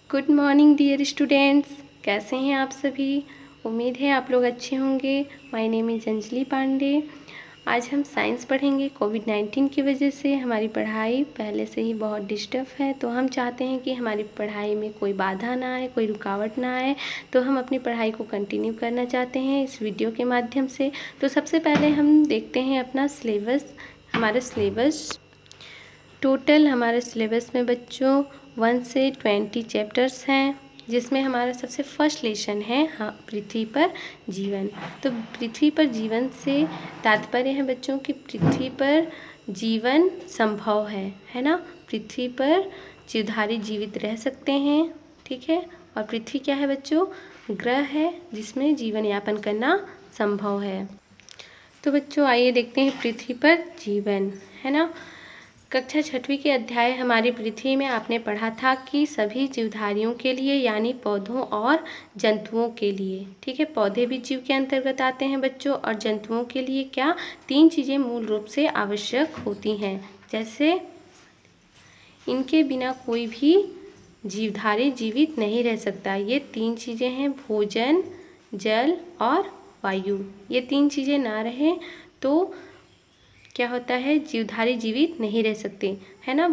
Good morning dear students, कैसे हैं आप सभी। उम्मीद है आप लोग अच्छे होंगे। My name is Anjali Pandey. आज हम साइंस पढ़ेंगे। कोविड-19 की वजह से हमारी पढ़ाई पहले से ही बहुत डिस्टर्ब है, तो हम चाहते हैं कि हमारी पढ़ाई में कोई बाधा ना आए, कोई रुकावट ना आए, तो हम अपनी पढ़ाई को कंटिन्यू करना चाहते हैं इस वीडियो के माध्यम से। तो सबसे पहले हम देखते हैं अपना सिलेबस। हमारा सिलेबस टोटल हमारे सिलेबस में बच्चों 1 से 20 चैप्टर्स हैं, जिसमें हमारा सबसे फर्स्ट लेसन है पृथ्वी पर जीवन। तो पृथ्वी पर जीवन से तात्पर्य है बच्चों कि पृथ्वी पर जीवन संभव है ना। पृथ्वी पर जीवधारी जीवित रह सकते हैं, ठीक है। और पृथ्वी क्या है बच्चों? ग्रह है जिसमें जीवन यापन करना संभव है। तो बच्चों आइए देखते हैं पृथ्वी पर जीवन, है ना। कक्षा 6वीं के अध्याय हमारी पृथ्वी में आपने पढ़ा था कि सभी जीवधारियों के लिए, यानी पौधों और जंतुओं के लिए, ठीक है। पौधे भी जीव के अंतर्गत आते हैं बच्चों, और जंतुओं के लिए क्या 3 चीज़ें मूल रूप से आवश्यक होती हैं। जैसे इनके बिना कोई भी जीवधारी जीवित नहीं रह सकता। ये 3 चीज़ें हैं, भोजन, जल और वायु। ये 3 चीज़ें ना रहें तो क्या होता है, जीवधारी जीवित नहीं रह सकते, है ना।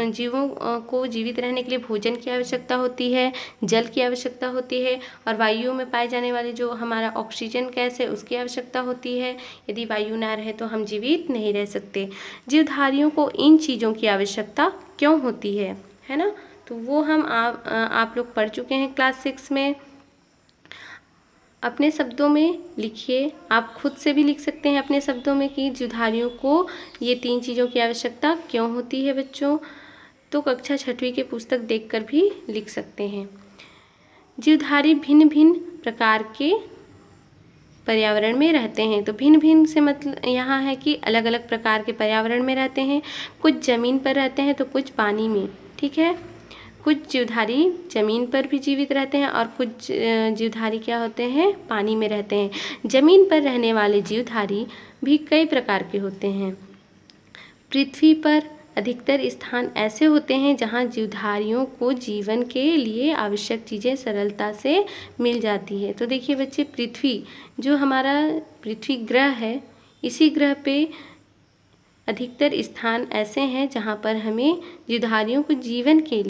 जीवों को जीवित रहने के लिए भोजन की आवश्यकता होती है, जल की आवश्यकता होती है, और वायु में पाए जाने वाले जो हमारा ऑक्सीजन गैस है उसकी आवश्यकता होती है। यदि वायु ना रहे तो हम जीवित नहीं रह सकते। जीवधारियों को इन चीज़ों की आवश्यकता क्यों होती है ना। तो वो हम आप लोग पढ़ चुके हैं क्लास 6 में। अपने शब्दों में लिखिए, आप खुद से भी लिख सकते हैं अपने शब्दों में कि जीवधारियों को ये 3 चीज़ों की आवश्यकता क्यों होती है बच्चों। तो कक्षा 6वीं की पुस्तक देखकर भी लिख सकते हैं। जीवधारी भिन्न भिन्न प्रकार के पर्यावरण में रहते हैं। तो भिन्न भिन्न से मतलब यहाँ है कि अलग अलग प्रकार के पर्यावरण में रहते हैं। कुछ ज़मीन पर रहते हैं तो कुछ पानी में, ठीक है। कुछ जीवधारी जमीन पर भी जीवित रहते हैं और कुछ जीवधारी क्या होते हैं, पानी में रहते हैं। जमीन पर रहने वाले जीवधारी भी कई प्रकार के होते हैं। पृथ्वी पर अधिकतर स्थान ऐसे होते हैं जहां जीवधारियों को जीवन के लिए आवश्यक चीज़ें सरलता से मिल जाती है। तो देखिए बच्चे, पृथ्वी जो हमारा पृथ्वी ग्रह है, इसी ग्रह पे अधिकतर स्थान ऐसे हैं जहाँ पर हमें जीवधारियों के जीवन के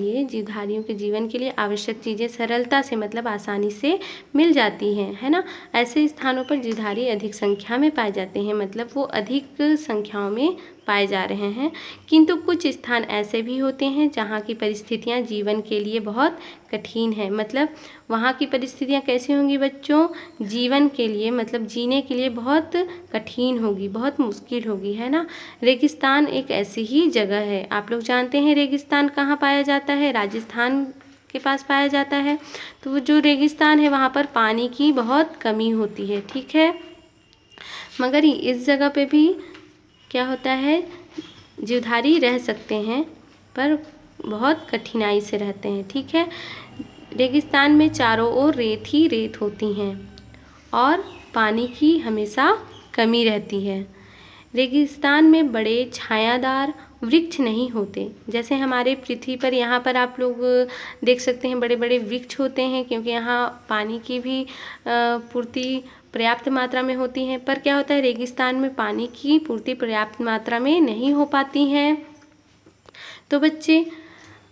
लिए आवश्यक चीज़ें सरलता से मतलब आसानी से मिल जाती हैं, है ना। ऐसे स्थानों पर जीवधारी अधिक संख्या में पाए जाते हैं, मतलब वो अधिक संख्याओं में पाए जा रहे हैं। किंतु कुछ स्थान ऐसे भी होते हैं जहाँ की परिस्थितियाँ जीवन के लिए बहुत कठिन है। मतलब वहाँ की परिस्थितियाँ कैसी होंगी बच्चों? जीवन के लिए मतलब जीने के लिए बहुत कठिन होगी, बहुत मुश्किल होगी, है ना। रेगिस्तान एक ऐसी ही जगह है। आप लोग जानते हैं रेगिस्तान कहाँ पाया जाता है? राजस्थान के पास पाया जाता है। तो वो जो रेगिस्तान है वहाँ पर पानी की बहुत कमी होती है, ठीक है। मगर इस जगह पे भी क्या होता है, जीवधारी रह सकते हैं पर बहुत कठिनाई से रहते हैं, ठीक है। रेगिस्तान में चारों ओर रेत ही रेत होती हैं और पानी की हमेशा कमी रहती है। रेगिस्तान में बड़े छायादार वृक्ष नहीं होते, जैसे हमारे पृथ्वी पर यहाँ पर आप लोग देख सकते हैं बड़े बड़े वृक्ष होते हैं, क्योंकि यहाँ पानी की भी पूर्ति पर्याप्त मात्रा में होती है। पर क्या होता है, रेगिस्तान में पानी की पूर्ति पर्याप्त मात्रा में नहीं हो पाती है। तो बच्चे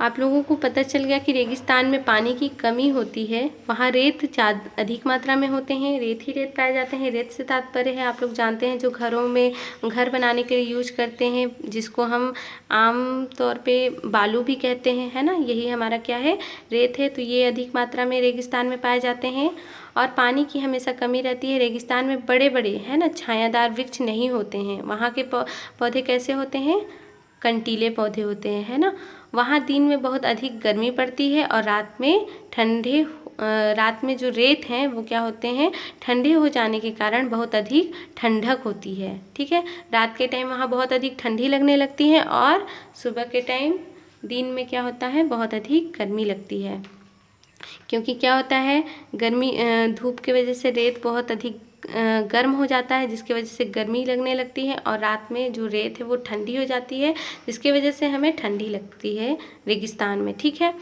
आप लोगों को पता चल गया कि रेगिस्तान में पानी की कमी होती है, वहाँ रेत अधिक मात्रा में होते हैं, रेत ही रेत पाए जाते हैं। रेत से तात्पर्य है, आप लोग जानते हैं, जो घरों में घर बनाने के लिए यूज करते हैं, जिसको हम आम तौर पे बालू भी कहते हैं, है ना। यही हमारा क्या है, रेत है। तो ये अधिक मात्रा में रेगिस्तान में पाए जाते हैं और पानी की हमेशा कमी रहती है। रेगिस्तान में बड़े बड़े, है ना, छायादार वृक्ष नहीं होते हैं। वहाँ के पौधे कैसे होते हैं? कंटीले पौधे होते हैं, है ना। वहाँ दिन में बहुत अधिक गर्मी पड़ती है और रात में जो रेत हैं वो क्या होते हैं, ठंडे हो जाने के कारण बहुत अधिक ठंडक होती है, ठीक है। रात के टाइम वहाँ बहुत अधिक ठंडी लगने लगती है और सुबह के टाइम दिन में क्या होता है, बहुत अधिक गर्मी लगती है। क्योंकि क्या होता है, गर्मी धूप की वजह से रेत बहुत अधिक गर्म हो जाता है, जिसकी वजह से गर्मी लगने लगती है, और रात में जो रेत है वो ठंडी हो जाती है, जिसकी वजह से हमें ठंडी लगती है रेगिस्तान में। ठीक है,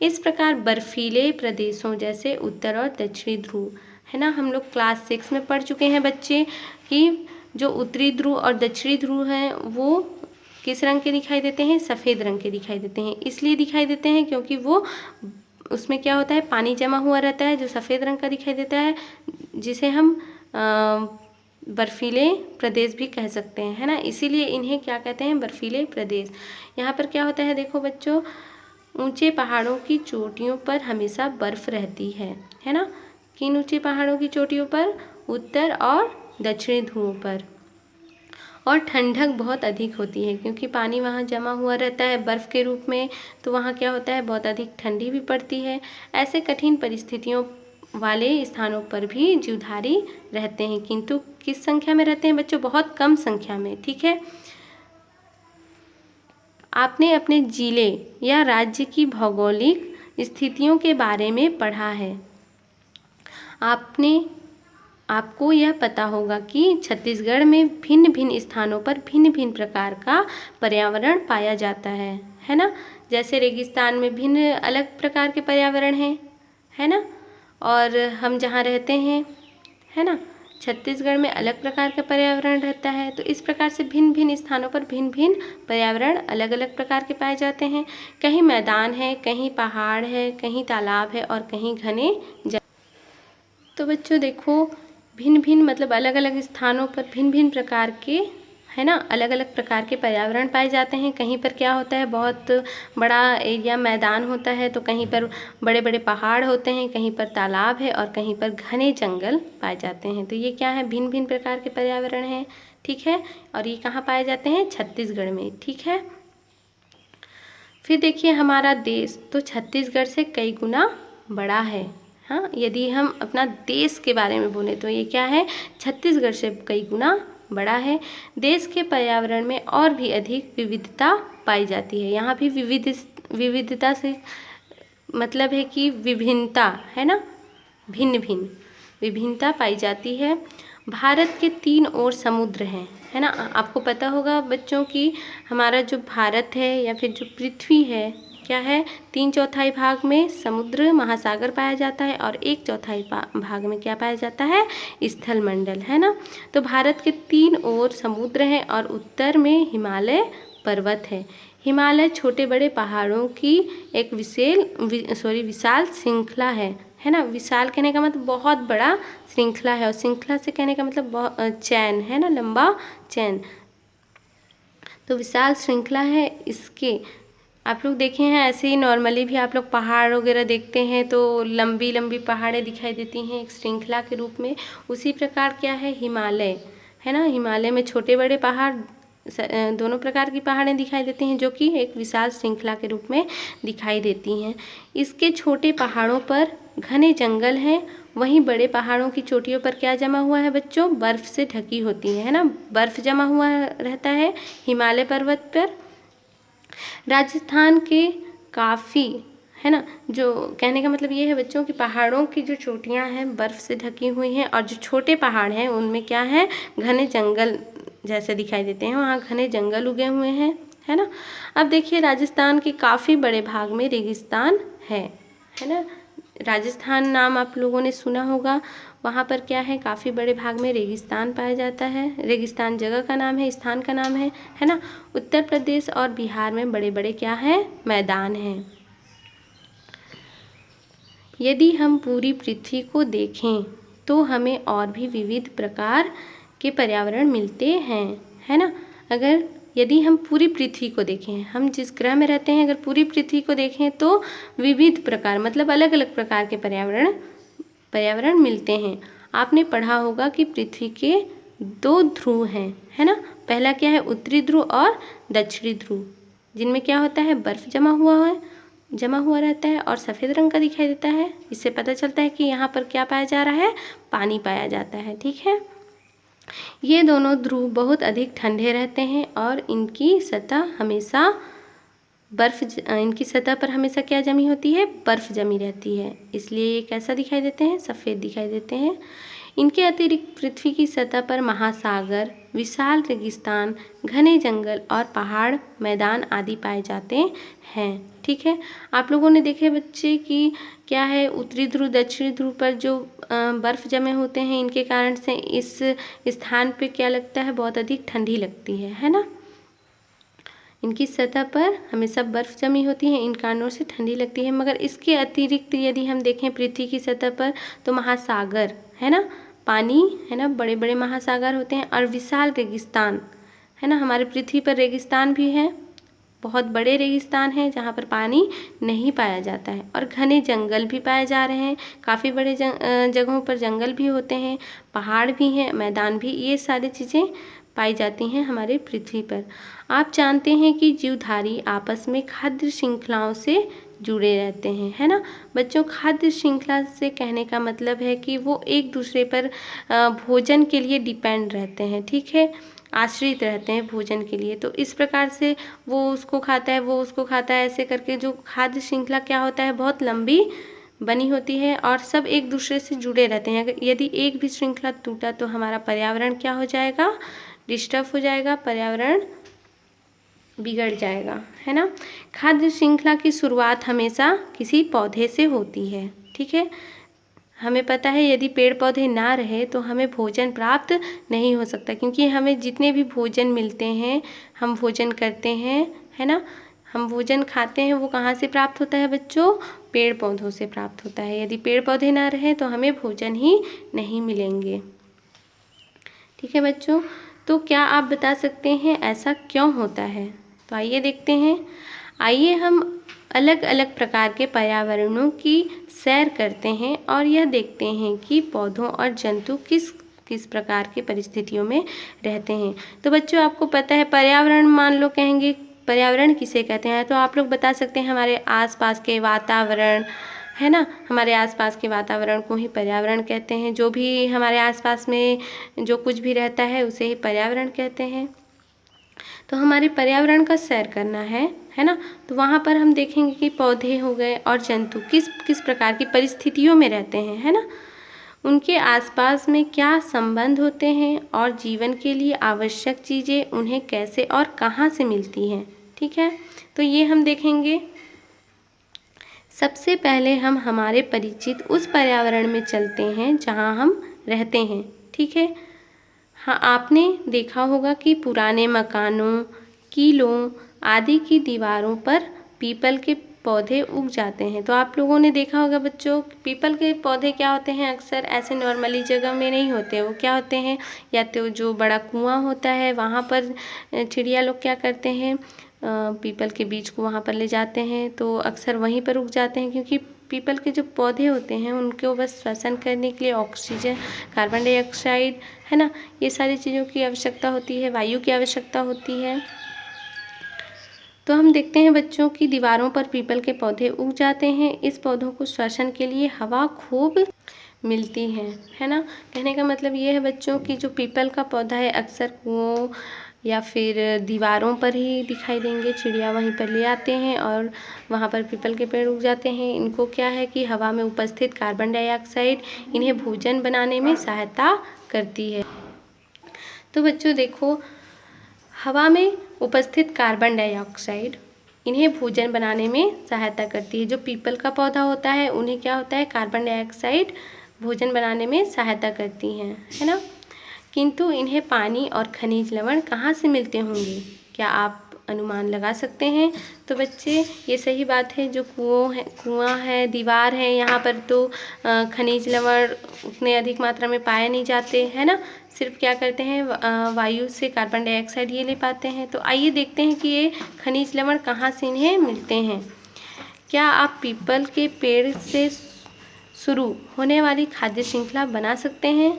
इस प्रकार बर्फीले प्रदेशों जैसे उत्तर और दक्षिणी ध्रुव, है ना, हम लोग क्लास 6 में पढ़ चुके हैं बच्चे कि जो उत्तरी ध्रुव और दक्षिणी ध्रुव हैं वो किस रंग के दिखाई देते हैं, सफ़ेद रंग के दिखाई देते हैं। इसलिए दिखाई देते हैं क्योंकि वो उसमें क्या होता है, पानी जमा हुआ रहता है जो सफ़ेद रंग का दिखाई देता है, जिसे हम बर्फीले प्रदेश भी कह सकते हैं, है ना। इसीलिए इन्हें क्या कहते हैं, बर्फीले प्रदेश। यहाँ पर क्या होता है, देखो बच्चों, ऊंचे पहाड़ों की चोटियों पर हमेशा बर्फ़ रहती है ना। किन ऊंचे पहाड़ों की चोटियों पर, उत्तर और दक्षिणी ध्रुवों पर। और ठंडक बहुत अधिक होती है क्योंकि पानी वहाँ जमा हुआ रहता है बर्फ़ के रूप में, तो वहाँ क्या होता है, बहुत अधिक ठंडी भी पड़ती है। ऐसे कठिन परिस्थितियों वाले स्थानों पर भी जीवधारी रहते हैं, किंतु किस संख्या में रहते हैं बच्चों, बहुत कम संख्या में। ठीक है, आपने अपने जिले या राज्य की भौगोलिक स्थितियों के बारे में पढ़ा है। आपको यह पता होगा कि छत्तीसगढ़ में भिन्न भिन्न स्थानों पर भिन्न भिन्न प्रकार का पर्यावरण पाया जाता है ना। जैसे रेगिस्तान में भिन्न अलग प्रकार के पर्यावरण हैं, है ना, और हम जहाँ रहते हैं, है ना, छत्तीसगढ़ में अलग प्रकार का पर्यावरण रहता है। तो इस प्रकार से भिन्न भिन्न स्थानों पर भिन्न भिन्न पर्यावरण अलग अलग प्रकार के पाए जाते हैं। कहीं मैदान है, कहीं पहाड़ है, कहीं तालाब है और कहीं घने तो बच्चों देखो, भिन्न भिन्न मतलब अलग अलग स्थानों पर भिन्न भिन्न प्रकार के, है ना, अलग अलग प्रकार के पर्यावरण पाए जाते हैं। कहीं पर क्या होता है, बहुत बड़ा एरिया मैदान होता है, तो कहीं पर बड़े बड़े पहाड़ होते हैं, कहीं पर तालाब है और कहीं पर घने जंगल पाए जाते हैं। तो ये क्या है, भिन्न भिन्न प्रकार के पर्यावरण हैं। ठीक है, और ये कहाँ पाए जाते हैं, छत्तीसगढ़ में। ठीक है, फिर देखिए हमारा देश तो छत्तीसगढ़ से कई गुना बड़ा है। हाँ, यदि हम अपना देश के बारे में बोले तो ये क्या है, छत्तीसगढ़ से कई गुना बड़ा है। देश के पर्यावरण में और भी अधिक विविधता पाई जाती है। यहाँ भी विविधता से मतलब है कि विभिन्नता, है ना, भिन्न भिन्न विभिन्नता पाई जाती है। भारत के 3 ओर समुद्र हैं, है ना। आपको पता होगा बच्चों कि हमारा जो भारत है या फिर जो पृथ्वी है, क्या है, 3/4 भाग में समुद्र महासागर पाया जाता है और 1/4 भाग में क्या पाया जाता है, स्थल मंडल, है ना। तो भारत के 3 ओर समुद्र हैं और उत्तर में हिमालय पर्वत है। हिमालय छोटे बड़े पहाड़ों की एक विशाल श्रृंखला है ना। विशाल कहने का मतलब बहुत बड़ा श्रृंखला है, और श्रृंखला से कहने का मतलब चैन, है ना, लंबा चैन। तो विशाल श्रृंखला है इसके। आप लोग देखे हैं ऐसे ही नॉर्मली भी आप लोग पहाड़ वगैरह देखते हैं तो लंबी लंबी पहाड़ें दिखाई देती हैं एक श्रृंखला के रूप में। उसी प्रकार क्या है, हिमालय, है ना। हिमालय में छोटे बड़े पहाड़, दोनों प्रकार की पहाड़ें दिखाई देती हैं जो कि एक विशाल श्रृंखला के रूप में दिखाई देती हैं। इसके छोटे पहाड़ों पर घने जंगल हैं, वहीं बड़े पहाड़ों की चोटियों पर क्या जमा हुआ है बच्चों, बर्फ़ से ढकी होती है ना, बर्फ़ जमा हुआ रहता है हिमालय पर्वत पर। राजस्थान के काफ़ी, है ना, जो कहने का मतलब ये है बच्चों कि पहाड़ों की जो चोटियां हैं बर्फ़ से ढकी हुई हैं, और जो छोटे पहाड़ हैं उनमें क्या है, घने जंगल जैसे दिखाई देते हैं, वहाँ घने जंगल उगे हुए हैं, है ना। अब देखिए राजस्थान के काफ़ी बड़े भाग में रेगिस्तान है ना। राजस्थान नाम आप लोगों ने सुना होगा, वहाँ पर क्या है, काफ़ी बड़े भाग में रेगिस्तान पाया जाता है। रेगिस्तान जगह का नाम है, स्थान का नाम है ना। उत्तर प्रदेश और बिहार में बड़े बड़े क्या हैं, मैदान हैं। यदि हम पूरी पृथ्वी को देखें तो हमें और भी विविध प्रकार के पर्यावरण मिलते हैं, है ना। यदि हम पूरी पृथ्वी को देखें, हम जिस ग्रह में रहते हैं, अगर पूरी पृथ्वी को देखें तो विविध प्रकार मतलब अलग अलग प्रकार के पर्यावरण मिलते हैं। आपने पढ़ा होगा कि पृथ्वी के 2 ध्रुव हैं, है ना। पहला क्या है, उत्तरी ध्रुव और दक्षिणी ध्रुव, जिनमें क्या होता है, बर्फ जमा हुआ रहता है और सफ़ेद रंग का दिखाई देता है। इससे पता चलता है कि यहाँ पर क्या पाया जा रहा है, पानी पाया जाता है। ठीक है, ये दोनों ध्रुव बहुत अधिक ठंडे रहते हैं और इनकी सतह पर हमेशा क्या जमी होती है, बर्फ़ जमी रहती है, इसलिए ये कैसा दिखाई देते हैं, सफ़ेद दिखाई देते हैं। इनके अतिरिक्त पृथ्वी की सतह पर महासागर, विशाल रेगिस्तान, घने जंगल और पहाड़, मैदान आदि पाए जाते हैं। ठीक है, आप लोगों ने देखे बच्चे कि क्या है, उत्तरी ध्रुव दक्षिणी ध्रुव पर जो बर्फ़ जमे होते हैं, इनके कारण से इस स्थान पे क्या लगता है, बहुत अधिक ठंडी लगती है ना। इनकी सतह पर हमेशा बर्फ़ जमी होती है, इन कारणों से ठंडी लगती है। मगर इसके अतिरिक्त यदि हम देखें पृथ्वी की सतह पर, तो महासागर है ना, पानी है ना, बड़े बड़े महासागर होते हैं, और विशाल रेगिस्तान है ना, हमारे पृथ्वी पर रेगिस्तान भी है, बहुत बड़े रेगिस्तान हैं जहाँ पर पानी नहीं पाया जाता है, और घने जंगल भी पाए जा रहे हैं, काफ़ी बड़े जगहों पर जंगल भी होते हैं, पहाड़ भी हैं, मैदान भी, ये सारी चीज़ें पाई जाती हैं हमारे पृथ्वी पर। आप जानते हैं कि जीवधारी आपस में खाद्य श्रृंखलाओं से जुड़े रहते हैं, है ना बच्चों। खाद्य श्रृंखला से कहने का मतलब है कि वो एक दूसरे पर भोजन के लिए डिपेंड रहते हैं, ठीक है, आश्रित रहते हैं भोजन के लिए। तो इस प्रकार से वो उसको खाता है, वो उसको खाता है, ऐसे करके जो खाद्य श्रृंखला क्या होता है, बहुत लंबी बनी होती है, और सब एक दूसरे से जुड़े रहते हैं। अगर यदि एक भी श्रृंखला टूटा तो हमारा पर्यावरण क्या हो जाएगा, डिस्टर्ब हो जाएगा, पर्यावरण बिगड़ जाएगा, है ना। खाद्य श्रृंखला की शुरुआत हमेशा किसी पौधे से होती है, ठीक है। हमें पता है यदि पेड़ पौधे ना रहे तो हमें भोजन प्राप्त नहीं हो सकता, क्योंकि हमें जितने भी भोजन मिलते हैं, हम भोजन करते हैं, है ना, हम भोजन खाते हैं, वो कहाँ से प्राप्त होता है बच्चों, पेड़ पौधों से प्राप्त होता है। यदि पेड़ पौधे ना रहे तो हमें भोजन ही नहीं मिलेंगे, ठीक है बच्चों। तो क्या आप बता सकते हैं ऐसा क्यों होता है? तो आइए देखते हैं। आइए हम अलग अलग प्रकार के पर्यावरणों की सैर करते हैं और यह देखते हैं कि पौधों और जंतु किस किस प्रकार की परिस्थितियों में रहते हैं। तो बच्चों आपको पता है पर्यावरण, मान लो कहेंगे पर्यावरण किसे कहते हैं, तो आप लोग बता सकते हैं हमारे आसपास के वातावरण, है ना, हमारे आसपास के वातावरण को ही पर्यावरण कहते हैं। जो भी हमारे आसपास में जो कुछ भी रहता है उसे ही पर्यावरण कहते हैं। तो हमारे पर्यावरण का सैर करना है ना, तो वहाँ पर हम देखेंगे कि पौधे हो गए और जंतु किस किस प्रकार की परिस्थितियों में रहते हैं, है ना, उनके आसपास में क्या संबंध होते हैं और जीवन के लिए आवश्यक चीज़ें उन्हें कैसे और कहाँ से मिलती हैं, ठीक है। तो ये हम देखेंगे। सबसे पहले हम हमारे परिचित उस पर्यावरण में चलते हैं जहाँ हम रहते हैं, ठीक है। हाँ, आपने देखा होगा कि पुराने मकानों, किलों आदि की दीवारों पर पीपल के पौधे उग जाते हैं। तो आप लोगों ने देखा होगा बच्चों, पीपल के पौधे क्या होते हैं, अक्सर ऐसे नॉर्मली जगह में नहीं होते, वो क्या होते हैं, या तो जो बड़ा कुआं होता है वहाँ पर चिड़िया लोग क्या करते हैं, पीपल के बीज को वहाँ पर ले जाते हैं, तो अक्सर वहीं पर उग जाते हैं, क्योंकि पीपल के जो पौधे होते हैं उनको बस श्वसन करने के लिए ऑक्सीजन, कार्बन डाइऑक्साइड, है ना, ये सारी चीज़ों की आवश्यकता होती है, वायु की आवश्यकता होती है। तो हम देखते हैं बच्चों की दीवारों पर पीपल के पौधे उग जाते हैं। इस पौधों को श्वसन के लिए हवा खूब मिलती है ना। कहने का मतलब ये है बच्चों की जो पीपल का पौधा है अक्सर कुओं या फिर दीवारों पर ही दिखाई देंगे, चिड़िया वहीं पर ले आते हैं और वहाँ पर पीपल के पेड़ उग जाते हैं। इनको क्या है कि हवा में उपस्थित कार्बन डाइऑक्साइड इन्हें भोजन बनाने में सहायता करती है। तो बच्चों देखो, हवा में उपस्थित कार्बन डाइऑक्साइड इन्हें भोजन बनाने में सहायता करती है। जो पीपल का पौधा होता है उन्हें क्या होता है, कार्बन डाइऑक्साइड भोजन बनाने में सहायता करती हैं, है ना। किंतु इन्हें पानी और खनिज लवण कहाँ से मिलते होंगे, क्या आप अनुमान लगा सकते हैं? तो बच्चे ये सही बात है, जो कुआं है, दीवार है, यहाँ पर तो खनिज लवण उतने अधिक मात्रा में पाए नहीं जाते, है ना। सिर्फ क्या करते हैं, वायु से कार्बन डाइऑक्साइड ये ले पाते हैं। तो आइए देखते हैं कि ये खनिज लवण कहाँ से इन्हें मिलते हैं। क्या आप पीपल के पेड़ से शुरू होने वाली खाद्य श्रृंखला बना सकते हैं?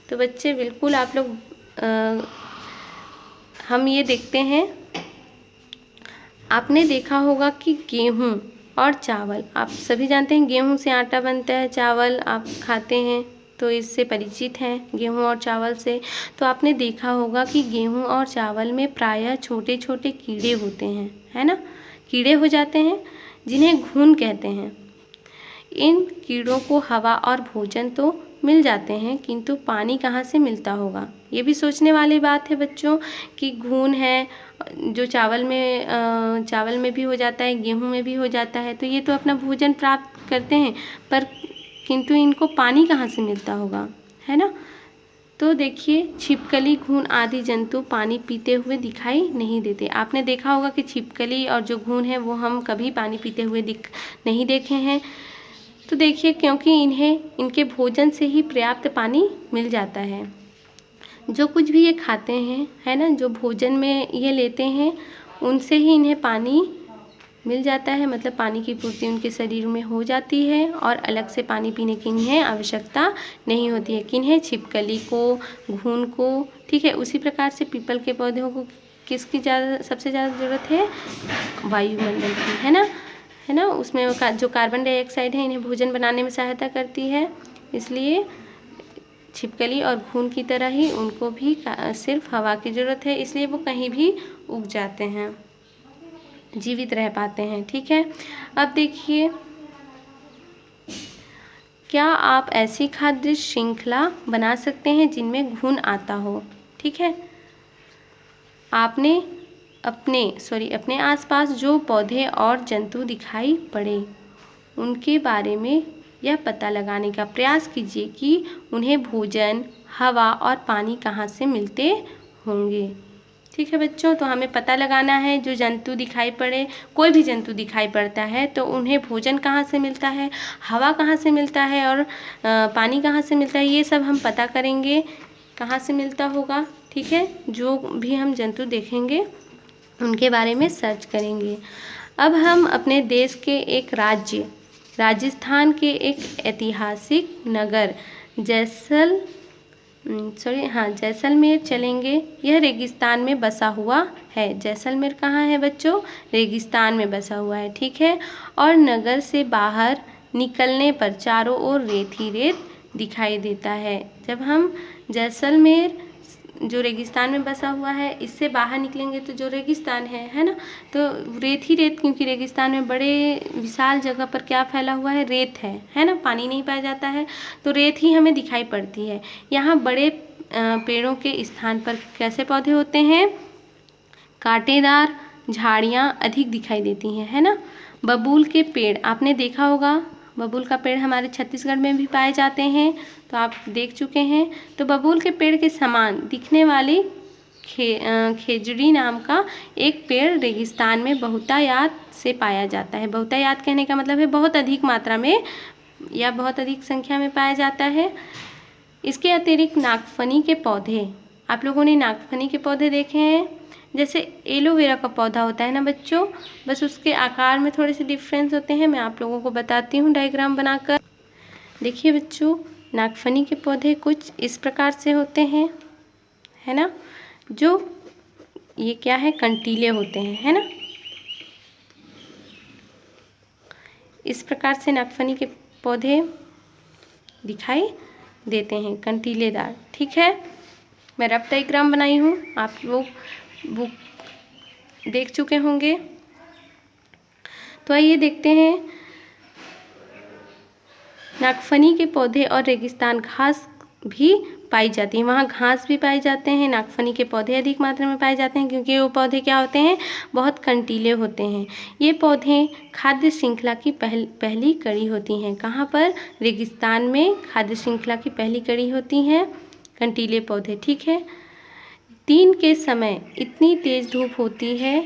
तो बच्चे बिल्कुल आप लोग हम ये देखते हैं, आपने देखा होगा कि गेहूँ और चावल, आप सभी जानते हैं गेहूँ से आटा बनता है, चावल आप खाते हैं तो इससे परिचित हैं, गेहूँ और चावल से। तो आपने देखा होगा कि गेहूँ और चावल में प्रायः छोटे छोटे कीड़े होते हैं, है ना, कीड़े हो जाते हैं जिन्हें घुन कहते हैं। इन कीड़ों को हवा और भोजन तो मिल जाते हैं, किंतु पानी कहाँ से मिलता होगा? ये भी सोचने वाली बात है बच्चों कि घून है जो चावल में भी हो जाता है, गेहूं में भी हो जाता है, तो ये तो अपना भोजन प्राप्त करते हैं, पर किंतु इनको पानी कहाँ से मिलता होगा, है ना? तो देखिए, छिपकली, घून आदि जंतु पानी पीते हुए दिखाई नहीं देते। आपने देखा होगा कि छिपकली और जो घून है वो हम कभी पानी पीते हुए नहीं देखे हैं। तो देखिए, क्योंकि इन्हें इनके भोजन से ही पर्याप्त पानी मिल जाता है। जो कुछ भी ये खाते हैं, है ना, जो भोजन में ये लेते हैं उनसे ही इन्हें पानी मिल जाता है, मतलब पानी की पूर्ति उनके शरीर में हो जाती है और अलग से पानी पीने की इन्हें आवश्यकता नहीं होती है। किन्हें? छिपकली को, घून को, ठीक है। उसी प्रकार से पीपल के पौधों को किसकी सबसे ज़्यादा ज़रूरत है? वायुमंडल की, है ना। उसमें जो कार्बन डाइऑक्साइड है इन्हें भोजन बनाने में सहायता करती है, इसलिए छिपकली और घून की तरह ही उनको भी सिर्फ हवा की ज़रूरत है, इसलिए वो कहीं भी उग जाते हैं, जीवित रह पाते हैं, ठीक है। अब देखिए, क्या आप ऐसी खाद्य श्रृंखला बना सकते हैं जिनमें घुन आता हो, ठीक है। आपने अपने आसपास जो पौधे और जंतु दिखाई पड़े उनके बारे में यह पता लगाने का प्रयास कीजिए कि उन्हें भोजन, हवा और पानी कहाँ से मिलते होंगे, ठीक है बच्चों। तो हमें पता लगाना है, जो जंतु दिखाई पड़े, कोई भी जंतु दिखाई पड़ता है तो उन्हें भोजन कहाँ से मिलता है, हवा कहाँ से मिलता है और पानी कहाँ से मिलता है, ये सब हम पता करेंगे कहाँ से मिलता होगा, ठीक है। जो भी हम जंतु देखेंगे उनके बारे में सर्च करेंगे। अब हम अपने देश के एक राजस्थान के एक ऐतिहासिक नगर जैसलमेर चलेंगे। यह रेगिस्तान में बसा हुआ है। जैसलमेर कहाँ है बच्चों? रेगिस्तान में बसा हुआ है, ठीक है। और नगर से बाहर निकलने पर चारों ओर रेत ही रेत दिखाई देता है। जब हम जैसलमेर जो रेगिस्तान में बसा हुआ है इससे बाहर निकलेंगे तो जो रेगिस्तान है ना, तो रेत ही रेत, क्योंकि रेगिस्तान में बड़े विशाल जगह पर क्या फैला हुआ है? रेत है ना, पानी नहीं पाया जाता है, तो रेत ही हमें दिखाई पड़ती है। यहाँ बड़े पेड़ों के स्थान पर कैसे पौधे होते हैं? कांटेदार झाड़ियाँ अधिक दिखाई देती हैं, है ना। बबूल के पेड़ आपने देखा होगा, बबूल का पेड़ हमारे छत्तीसगढ़ में भी पाए जाते हैं, तो आप देख चुके हैं। तो बबूल के पेड़ के समान दिखने वाली खेजड़ी नाम का एक पेड़ रेगिस्तान में बहुतायत से पाया जाता है। बहुतायत कहने का मतलब है बहुत अधिक मात्रा में या बहुत अधिक संख्या में पाया जाता है। इसके अतिरिक्त नागफनी के पौधे, आप लोगों ने नागफनी के पौधे देखे हैं? जैसे एलोवेरा का पौधा होता है ना बच्चों, बस उसके आकार में थोड़े से डिफरेंस होते हैं। मैं आप लोगों को बताती हूँ डायग्राम बनाकर। देखिए बच्चों, नागफनी के पौधे कुछ इस प्रकार से होते हैं, है ना, जो ये क्या है? कंटीले होते हैं, है ना। इस प्रकार से नागफनी के पौधे दिखाई देते हैं, कंटीलेदार, ठीक है। मैं रफ डायग्राम बनाई हूँ, आप लोग बुक देख चुके होंगे। तो आइए देखते हैं, नागफनी के पौधे और रेगिस्तान घास भी पाई जाती है। वहाँ घास भी पाए जाते हैं, नागफनी के पौधे अधिक मात्रा में पाए जाते हैं, क्योंकि वो पौधे क्या होते हैं? बहुत कंटीले होते हैं। ये पौधे खाद्य श्रृंखला की पहली कड़ी होती हैं। कहाँ पर? रेगिस्तान में खाद्य श्रृंखला की पहली कड़ी होती हैं कंटीले पौधे, ठीक है। दिन के समय इतनी तेज धूप होती है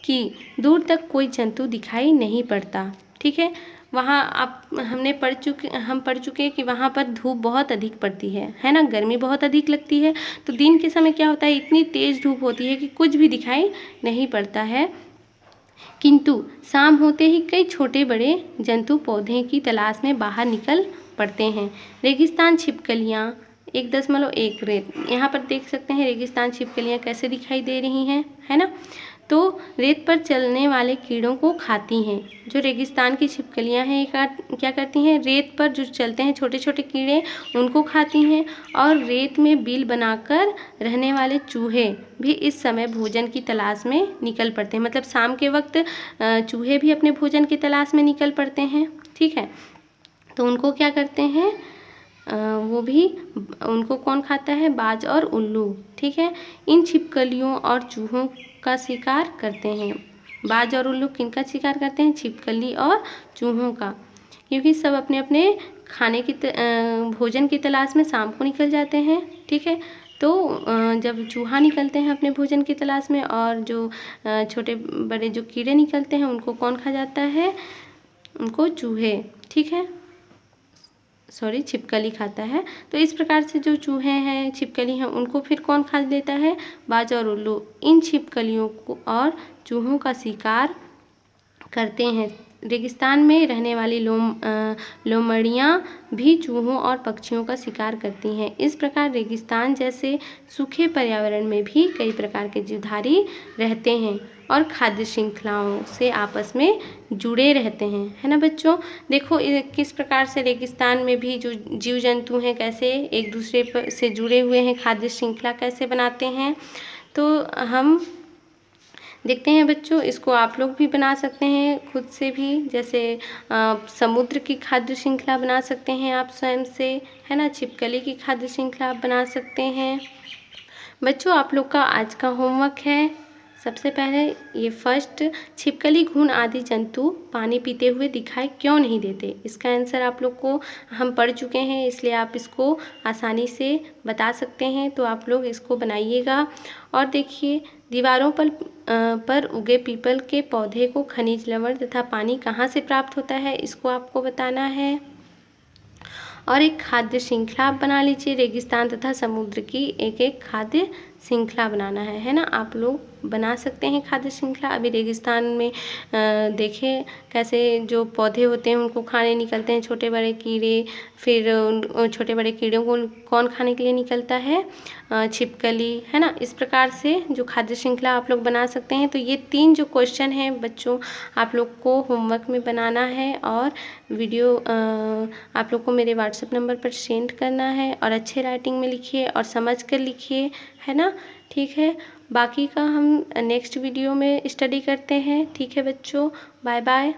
कि दूर तक कोई जंतु दिखाई नहीं पड़ता, ठीक है। वहाँ हम पढ़ चुके कि वहाँ पर धूप बहुत अधिक पड़ती है ना, गर्मी बहुत अधिक लगती है। तो दिन के समय क्या होता है? इतनी तेज धूप होती है कि कुछ भी दिखाई नहीं पड़ता है, किंतु शाम होते ही कई छोटे बड़े जंतु पौधे की तलाश में बाहर निकल पड़ते हैं। रेगिस्तान छिपकलियाँ 1.1 रेत, यहाँ पर देख सकते हैं रेगिस्तान छिपकलियाँ कैसे दिखाई दे रही हैं, है ना। तो रेत पर चलने वाले कीड़ों को खाती हैं। जो रेगिस्तान की छिपकलियाँ हैं क्या करती हैं? रेत पर जो चलते हैं छोटे छोटे कीड़े उनको खाती हैं, और रेत में बिल बनाकर रहने वाले चूहे भी इस समय भोजन की तलाश में निकल पड़ते हैं। मतलब शाम के वक्त चूहे भी अपने भोजन की तलाश में निकल पड़ते हैं, ठीक है। तो उनको क्या करते हैं? वो भी उनको कौन खाता है? बाज और उल्लू। ठीक है, इन छिपकलियों और चूहों का शिकार करते हैं। बाज और उल्लू किनका शिकार करते हैं? छिपकली और चूहों का, क्योंकि सब अपने अपने खाने की भोजन की तलाश में शाम को निकल जाते हैं। ठीक है, तो जब चूहा निकलते हैं अपने भोजन की तलाश में, और जो छोटे बड़े जो कीड़े निकलते हैं उनको कौन खा जाता है? उनको चूहे, ठीक है, सॉरी, छिपकली खाता है। तो इस प्रकार से जो चूहे हैं, छिपकली हैं, उनको फिर कौन खा लेता है? बाज और उल्लू इन छिपकलियों को और चूहों का शिकार करते हैं। रेगिस्तान में रहने वाली लोमड़ियाँ भी चूहों और पक्षियों का शिकार करती हैं। इस प्रकार रेगिस्तान जैसे सूखे पर्यावरण में भी कई प्रकार के जीवधारी रहते हैं और खाद्य श्रृंखलाओं से आपस में जुड़े रहते हैं, है ना बच्चों। देखो किस प्रकार से रेगिस्तान में भी जो जीव जंतु हैं कैसे एक दूसरे से जुड़े हुए हैं, खाद्य श्रृंखला कैसे बनाते हैं। तो हम देखते हैं बच्चों, इसको आप लोग भी बना सकते हैं खुद से भी, जैसे समुद्र की खाद्य श्रृंखला बना सकते हैं आप स्वयं से, है ना। छिपकली की खाद्य श्रृंखला आप बना सकते हैं। बच्चों, आप लोग का आज का होमवर्क है, सबसे पहले ये फर्स्ट, छिपकली, घुन आदि जंतु पानी पीते हुए दिखाई क्यों नहीं देते? इसका आंसर आप लोग को हम पढ़ चुके हैं, इसलिए आप इसको आसानी से बता सकते हैं। तो आप लोग इसको बनाइएगा। और देखिए, दीवारों पर उगे पीपल के पौधे को खनिज लवण तथा पानी कहाँ से प्राप्त होता है, इसको आपको बताना है। और एक खाद्य श्रृंखला आप बना लीजिए, रेगिस्तान तथा समुद्र की एक एक खाद्य श्रृंखला बनाना है ना। आप लोग बना सकते हैं खाद्य श्रृंखला। अभी रेगिस्तान में देखें कैसे जो पौधे होते हैं उनको खाने निकलते हैं छोटे बड़े कीड़े, फिर उन छोटे बड़े कीड़ों को कौन खाने के लिए निकलता है? छिपकली, है ना। इस प्रकार से जो खाद्य श्रृंखला आप लोग बना सकते हैं। तो ये 3 जो क्वेश्चन हैं बच्चों, आप लोग को होमवर्क में बनाना है, और वीडियो आप लोग को मेरे व्हाट्सएप नंबर पर सेंड करना है, और अच्छे राइटिंग में लिखिए और समझ कर लिखिए, है ना। ठीक है, बाकी का हम नेक्स्ट वीडियो में स्टडी करते हैं। ठीक है बच्चों, बाय बाय।